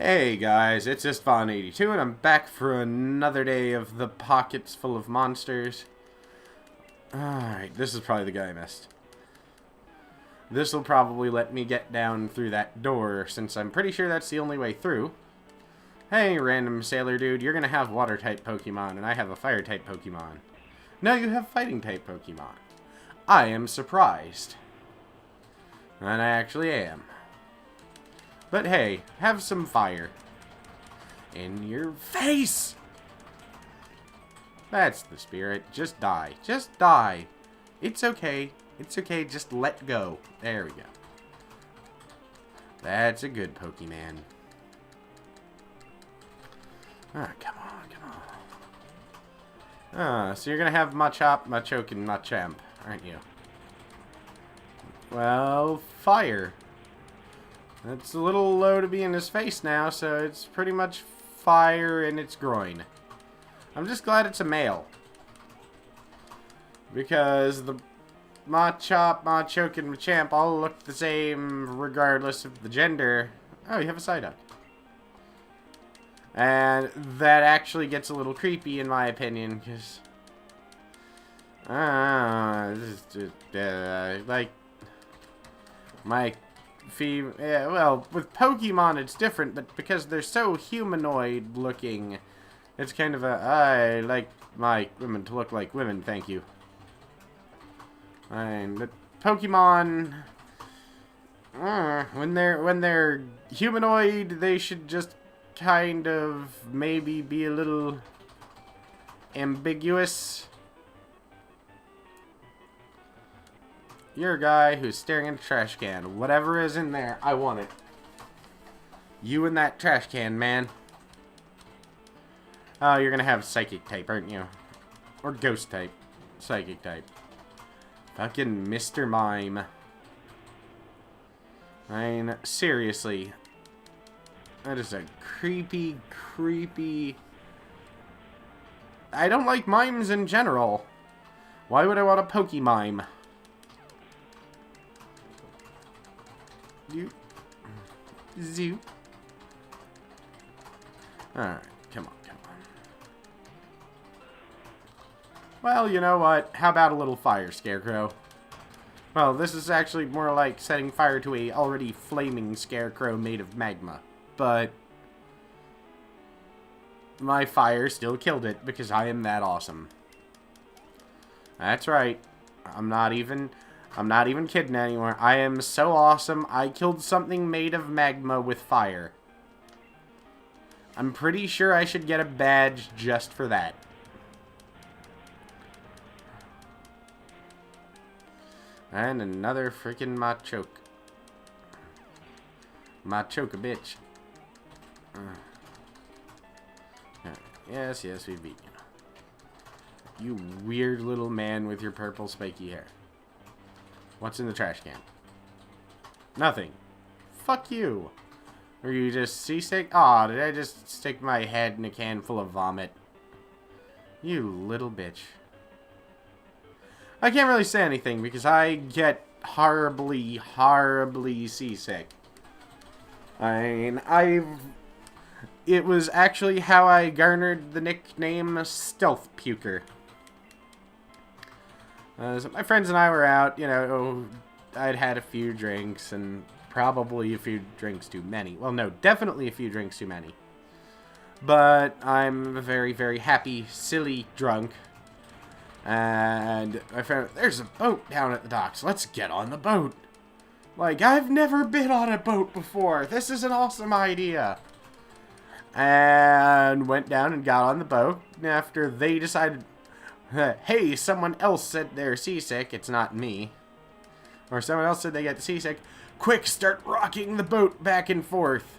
Hey guys, it's just Vaughn82 and I'm back for another day of the pockets full of monsters. Alright, this is probably the guy I missed. This will probably let me get down through that door since I'm pretty sure that's the only way through. Hey random sailor dude, you're gonna have water type Pokemon and I have a fire type Pokemon. No, you have fighting type Pokemon. I am surprised. And I actually am. But hey, have some fire. In your face! That's the spirit. Just die. Just die. It's okay. It's okay. Just let go. There we go. That's a good Pokemon. Ah, come on, come on. Ah, so you're gonna have Machop, Machoke, and Machamp, aren't you? Well, fire. It's a little low to be in his face now, so it's pretty much fire in its groin. I'm just glad it's a male. Because the Machop, Machoke, and Machamp all look the same regardless of the gender. Oh, you have a Psyduck. And that actually gets a little creepy in my opinion, because... like... Yeah, well, with Pokemon it's different, but because they're so humanoid looking, it's kind of a, I like my women to look like women, thank you. But Pokemon, when they're humanoid, they should just kind of maybe be a little ambiguous. You're a guy who's staring at a trash can. Whatever is in there, I want it. You and that trash can, man. Oh, you're gonna have Psychic type, aren't you? Or Ghost type. Psychic type. Fucking Mr. Mime. I mean, seriously. That is a creepy, creepy... I don't like mimes in general. Why would I want a Pokemime? You. Zoo. Alright, come on, come on. Well, you know what? How about a little fire, Scarecrow? Well, this is actually more like setting fire to a already flaming Scarecrow made of magma. But... my fire still killed it because I am that awesome. That's right. I'm not even kidding anymore. I am so awesome, I killed something made of magma with fire. I'm pretty sure I should get a badge just for that. And another freaking Machoke. Machoke a bitch. Yes, yes, we beat you. You weird little man with your purple spiky hair. What's in the trash can? Nothing. Fuck you. Are you just seasick? Aw, did I just stick my head in a can full of vomit? You little bitch. I can't really say anything because I get horribly, horribly seasick. I mean, it was actually how I garnered the nickname Stealth Puker. So my friends and I were out, you know, I'd had a few drinks and probably a few drinks too many. Well, no, definitely a few drinks too many. But I'm a very, very happy, silly drunk. And my friend, there's a boat down at the docks. Let's get on the boat. Like, I've never been on a boat before. This is an awesome idea. And went down and got on the boat. After they decided... hey, someone else said they're seasick. It's not me. Or someone else said they get seasick. Quick, start rocking the boat back and forth.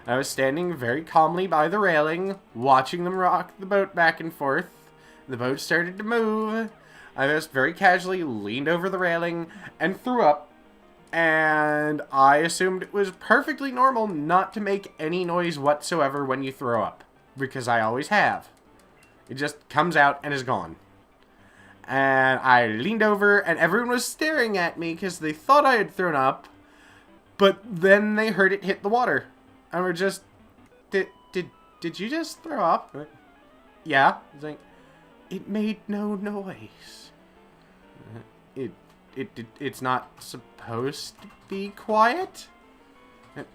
I was standing very calmly by the railing, watching them rock the boat back and forth. The boat started to move. I just very casually leaned over the railing and threw up. And I assumed it was perfectly normal not to make any noise whatsoever when you throw up. Because I always have. It just comes out and is gone. And I leaned over, and everyone was staring at me because they thought I had thrown up. But then they heard it hit the water. And were just Did you just throw up? Yeah. It's like, it made no noise. It's not supposed to be quiet?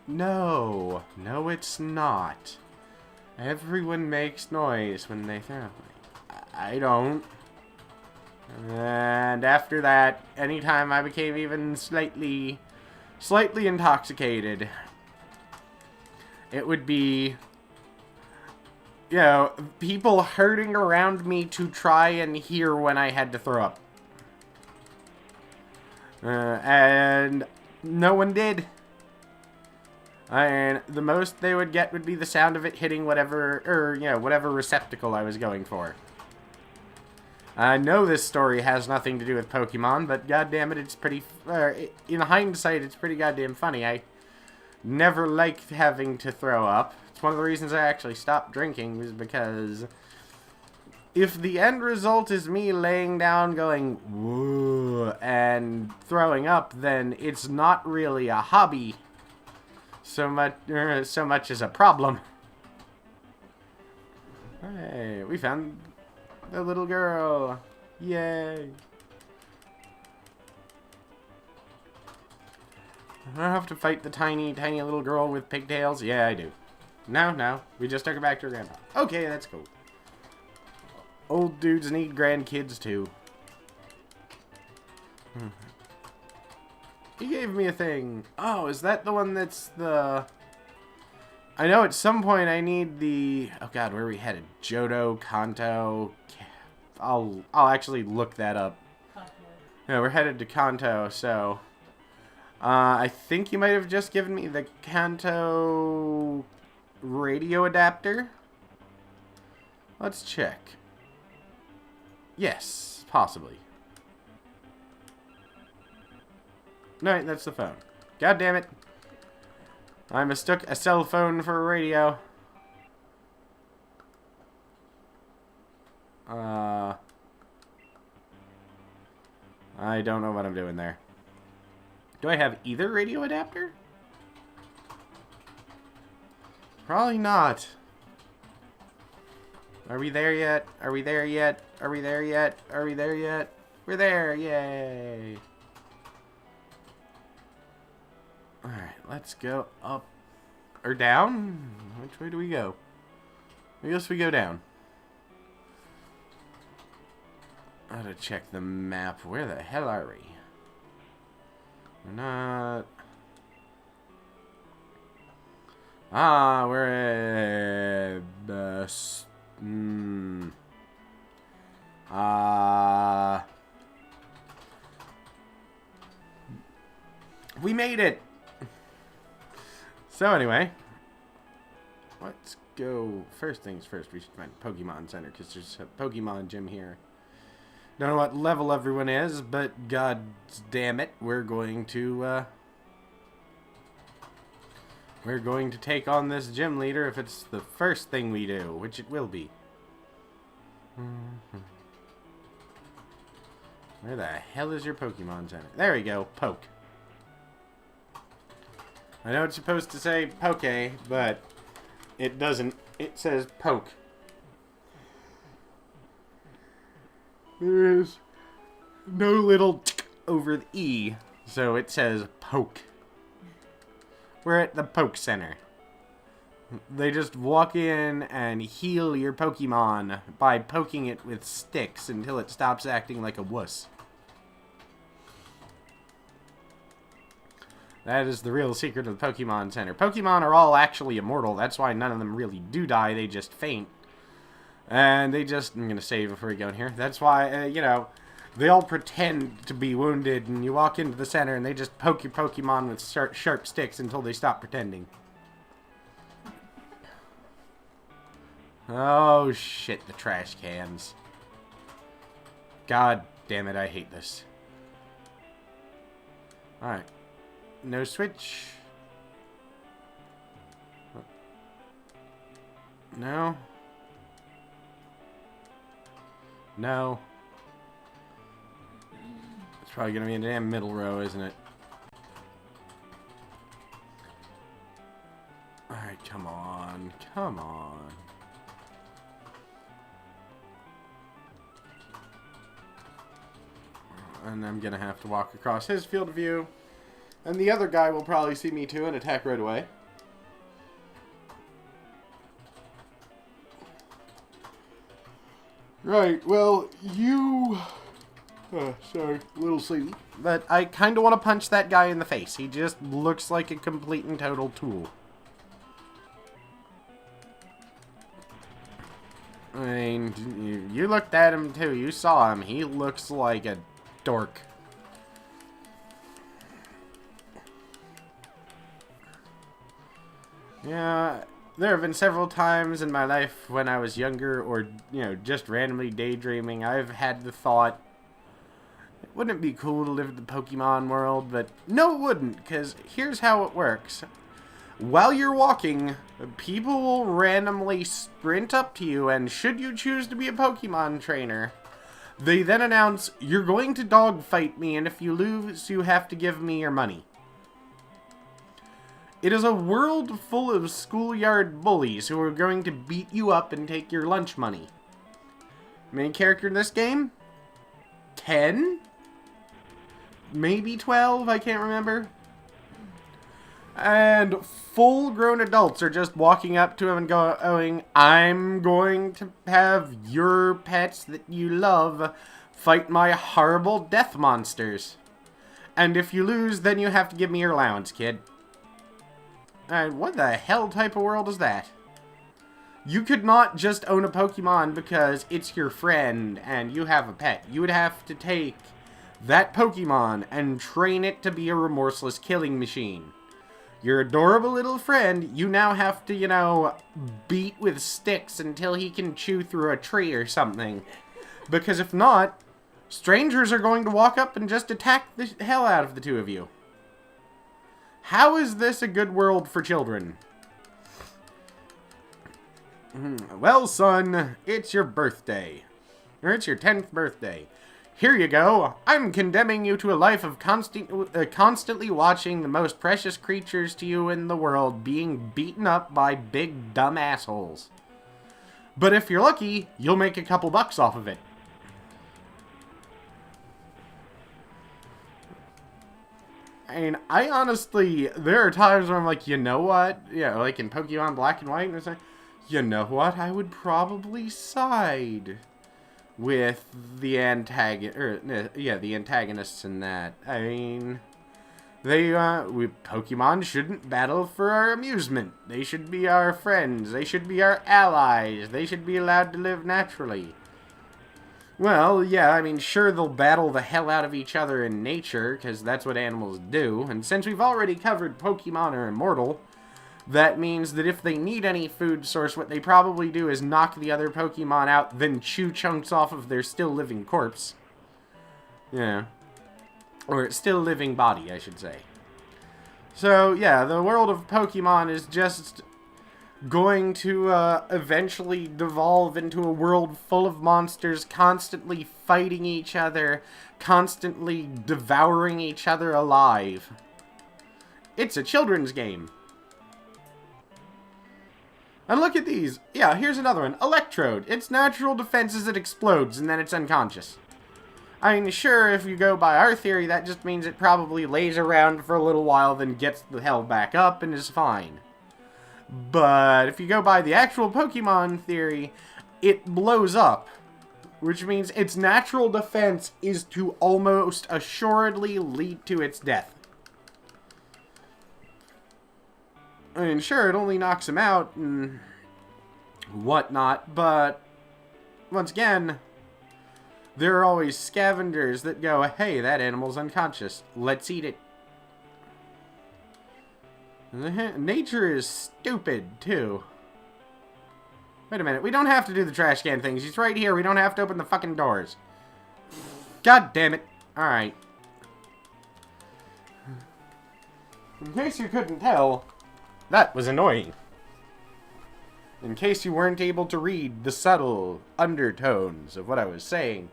No, it's not. Everyone makes noise when they throw. I don't. And after that, anytime I became even slightly intoxicated, it would be, you know, people herding around me to try and hear when I had to throw up. And no one did. And the most they would get would be the sound of it hitting whatever, whatever receptacle I was going for. I know this story has nothing to do with Pokemon, but goddammit, it's pretty, in hindsight, it's pretty goddamn funny. I never liked having to throw up. It's one of the reasons I actually stopped drinking, was because if the end result is me laying down going, whoa, and throwing up, then it's not really a hobby so much as a problem. Hey, we found the little girl. Yay. I have to fight the tiny little girl with pigtails? Yeah, I do. No. We just took her back to her grandpa. Okay, that's cool. Old dudes need grandkids, too. He gave me a thing. Oh, is that the one that's the... I know at some point I need the... Oh god, where are we headed? Johto, Kanto... I'll actually look that up. Yeah, we're headed to Kanto, so... I think you might have just given me the Kanto radio adapter. Let's check. Yes, possibly. No, that's the phone. God damn it. I mistook a cell phone for a radio. I don't know what I'm doing there. Do I have either radio adapter? Probably not. Are we there yet? Are we there yet? Are we there yet? Are we there yet? We're there! Yay! Alright, let's go up. Or down? Which way do we go? I guess we go down. I gotta check the map. Where the hell are we? We're not... Ah, we're at the... We made it! So anyway, let's go. First things first, we should find a Pokemon Center, because there's a Pokemon gym here. Don't know what level everyone is, but god damn it, we're going to take on this gym leader if it's the first thing we do, which it will be. Where the hell is your Pokemon Center? There we go, Poke. I know it's supposed to say Poke, but it doesn't. It says Poke. There is no little tick over the E, so it says Poke. We're at the Poke Center. They just walk in and heal your Pokemon by poking it with sticks until it stops acting like a wuss. That is the real secret of the Pokemon Center. Pokemon are all actually immortal. That's why none of them really do die. They just faint. And they just... I'm going to save before we go in here. That's why, you know, they all pretend to be wounded. And you walk into the center and they just poke your Pokemon with sharp sticks until they stop pretending. Oh, shit. The trash cans. God damn it. I hate this. Alright. No switch. No. No. It's probably going to be in the damn middle row, isn't it? Alright, come on. on. Come on. And I'm going to have to walk across his field of view. And the other guy will probably see me too and attack right away. Right, well, you... sorry, a little sleepy. But I kind of want to punch that guy in the face. He just looks like a complete and total tool. I mean, you looked at him too. You saw him. He looks like a dork. Yeah, there have been several times in my life when I was younger or, you know, just randomly daydreaming, I've had the thought, wouldn't it be cool to live in the Pokemon world? But no, it wouldn't, because here's how it works. While you're walking, people will randomly sprint up to you, and should you choose to be a Pokemon trainer, they then announce, you're going to dogfight me, and if you lose, you have to give me your money. It is a world full of schoolyard bullies who are going to beat you up and take your lunch money. Main character in this game? 10? Maybe 12? I can't remember. And full-grown adults are just walking up to him and going, I'm going to have your pets that you love fight my horrible death monsters. And if you lose, then you have to give me your allowance, kid. What the hell type of world is that? You could not just own a Pokemon because it's your friend and you have a pet. You would have to take that Pokemon and train it to be a remorseless killing machine. Your adorable little friend, you now have to, you know, beat with sticks until he can chew through a tree or something. Because if not, strangers are going to walk up and just attack the hell out of the two of you. How is this a good world for children? Well, son, it's your birthday. Or it's your 10th birthday. Here you go. I'm condemning you to a life of constantly watching the most precious creatures to you in the world being beaten up by big, dumb assholes. But if you're lucky, you'll make a couple bucks off of it. I mean, I honestly, there are times where I'm like, you know what? Yeah, like in Pokemon Black and White, and it's like, you know what? I would probably side with the the antagonists in that. I mean, Pokemon shouldn't battle for our amusement. They should be our friends. They should be our allies. They should be allowed to live naturally. Well, yeah, I mean, sure, they'll battle the hell out of each other in nature, because that's what animals do. And since we've already covered Pokemon are immortal, that means that if they need any food source, what they probably do is knock the other Pokemon out, then chew chunks off of their still living corpse. Yeah. Or still living body, I should say. So, yeah, the world of Pokemon is just going to eventually devolve into a world full of monsters constantly fighting each other, constantly devouring each other alive. It's a children's game. And look at these. Yeah, here's another one. Electrode. Its natural defense is it explodes and then it's unconscious. I mean, sure, if you go by our theory, that just means it probably lays around for a little while, then gets the hell back up and is fine. But if you go by the actual Pokemon theory, it blows up, which means its natural defense is to almost assuredly lead to its death. I mean, sure, it only knocks him out and whatnot, but once again, there are always scavengers that go, hey, that animal's unconscious. Let's eat it. Nature is stupid, too. Wait a minute, we don't have to do the trash can things. He's right here. We don't have to open the fucking doors. God damn it. Alright. In case you couldn't tell, that was annoying. In case you weren't able to read the subtle undertones of what I was saying.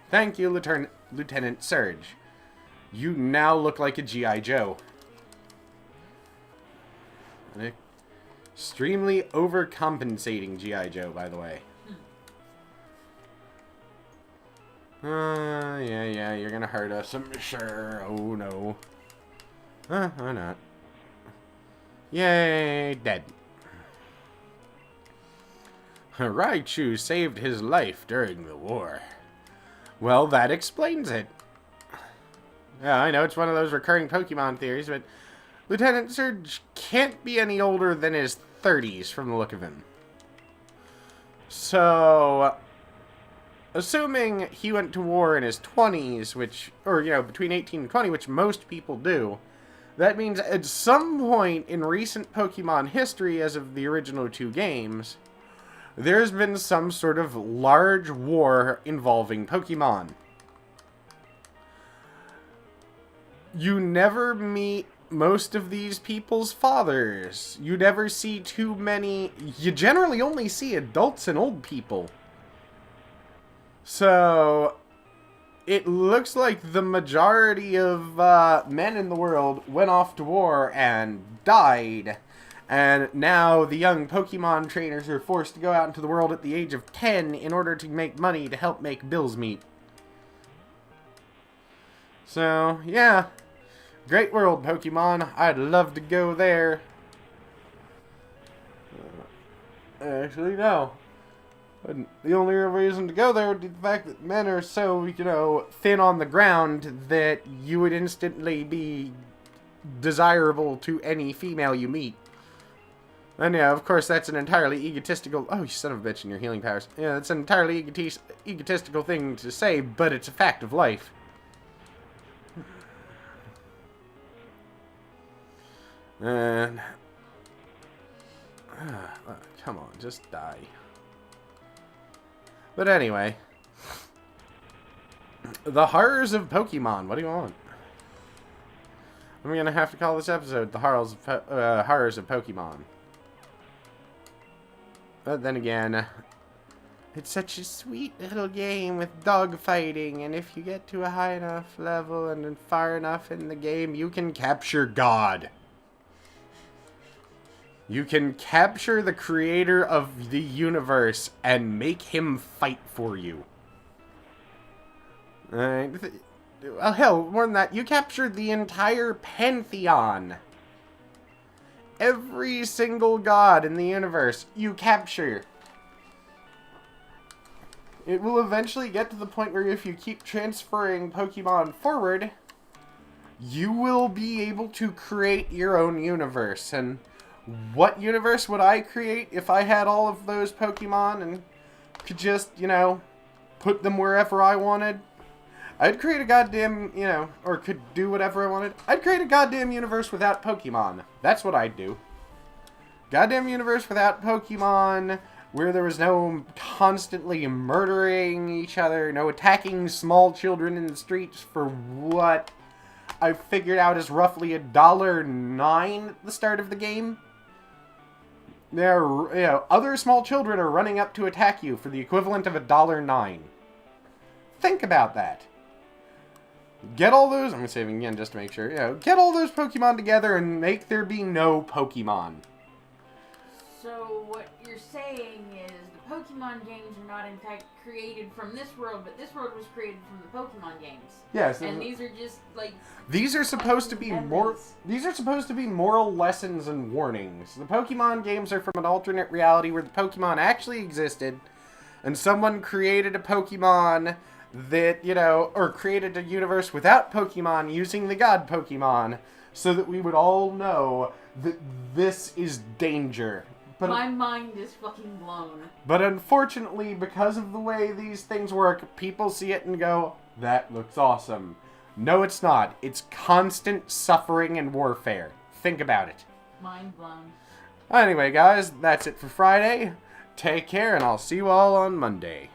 Thank you, Lt.Surge. You now look like a G.I. Joe. An extremely overcompensating G.I. Joe, by the way. Yeah, you're gonna hurt us, I'm sure. Oh, no. Why not? Yay, dead. Raichu saved his life during the war. Well, that explains it. Yeah, I know it's one of those recurring Pokemon theories, but Lt.Surge can't be any older than his 30s from the look of him. So, assuming he went to war in his 20s, which, or, you know, between 18 and 20, which most people do, that means at some point in recent Pokemon history, as of the original 2 games, there's been some sort of large war involving Pokemon. You never meet most of these people's fathers. You never see too many. You generally only see adults and old people. So, it looks like the majority of men in the world went off to war and died. And now the young Pokemon trainers are forced to go out into the world at the age of 10 in order to make money to help make bills meet. So, yeah. Great world, Pokemon. I'd love to go there. Actually, no. The only reason to go there would be the fact that men are so, you know, thin on the ground that you would instantly be desirable to any female you meet. And yeah, of course, that's an entirely egotistical... Oh, you son of a bitch, and your healing powers. Yeah, that's an entirely egotistical thing to say, but it's a fact of life. And... come on, just die. But anyway. The horrors of Pokemon. What do you want? I'm gonna have to call this episode The Horrors of Pokemon. But then again, it's such a sweet little game with dog fighting, and if you get to a high enough level and far enough in the game, you can capture God. You can capture the creator of the universe and make him fight for you. Well, hell, more than that, you captured the entire pantheon. Every single god in the universe, you capture. It will eventually get to the point where if you keep transferring Pokemon forward, you will be able to create your own universe. And what universe would I create if I had all of those Pokemon and could just, you know, put them wherever I wanted? I'd create a goddamn, you know, or could do whatever I wanted. I'd create a goddamn universe without Pokemon. That's what I'd do. Goddamn universe without Pokemon, where there was no constantly murdering each other, no attacking small children in the streets for what I figured out is roughly $1.09 at the start of the game. There, you know, other small children are running up to attack you for the equivalent of $1.09. Think about that. Get all those, I'm saving again just to make sure, you know, get all those Pokemon together and make there be no Pokemon. So what you're saying is the Pokemon games are not in fact created from this world, but this world was created from the Pokemon games. Yes. And these are just like... These are supposed to be moral lessons and warnings. The Pokemon games are from an alternate reality where the Pokemon actually existed, and someone created a Pokemon that, you know, or created a universe without Pokemon using the god Pokemon so that we would all know that this is danger. But my mind is fucking blown. But unfortunately, because of the way these things work, people see it and go, that looks awesome. No, it's not. It's constant suffering and warfare. Think about it. Mind blown. Anyway, guys, that's it for Friday. Take care, and I'll see you all on Monday.